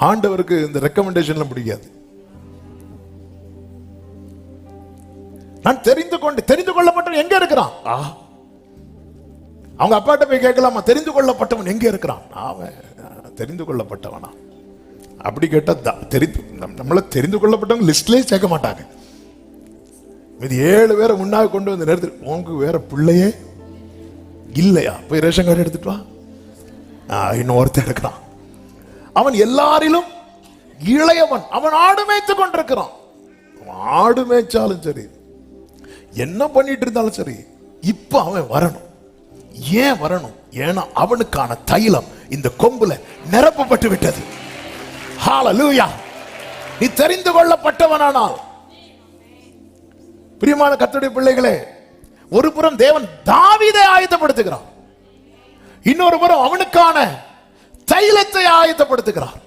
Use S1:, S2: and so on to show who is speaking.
S1: ஆண்டவருக்கு இந்த ரெக்கமெண்டேஷன்லாம் பிடிக்காது. நான் தெரிந்து கொள்ளப்பட்டவன் எங்க இருக்கிறான்? அவங்க அப்பாட்ட போய் கேட்கலாமா, தெரிந்து கொள்ளப்பட்டவன் எங்க இருக்கிறான்? அவன் தெரிந்து கொள்ளப்பட்டவனா? அப்படி கேட்டா நம்மள தெரிந்து கொள்ளப்பட்டவங்க லிஸ்ட்லயே சேர்க்க மாட்டாங்க. இது 7 பேரை முன்னாக கொண்டு வந்து நேரத்தில், உனக்கு வேற பிள்ளையே இல்லையா? போய் ரேஷன் கார்டு எடுத்துட்டு வா. இன்னும் ஒருத்தர் இருக்கிறான், அவன் எல்லாரிலும் இளையவன், அவன் ஆடு மேய்த்து கொண்டிருக்கிறான். ஆடு மேய்ச்சாலும் சரி, என்ன பண்ணிட்டு இருந்தாலும் சரி, இப்ப அவன் வரணும். ஏன் வரணும்? ஏன்னா அவனுக்கான தைலம் இந்த கொம்புல நிரப்பப்பட்டு விட்டது. ஹல்லேலூயா! நீ தெரிந்து கொள்ளப்பட்டவனானால், பிரியமான கர்த்தருடைய பிள்ளைகளே, ஒரு புறம் தேவன் தாவீதை ஆயத்தப்படுத்துகிறார், இன்னொரு புறம் அவனுக்கான தைலத்தை ஆயத்தப்படுத்துகிறார்.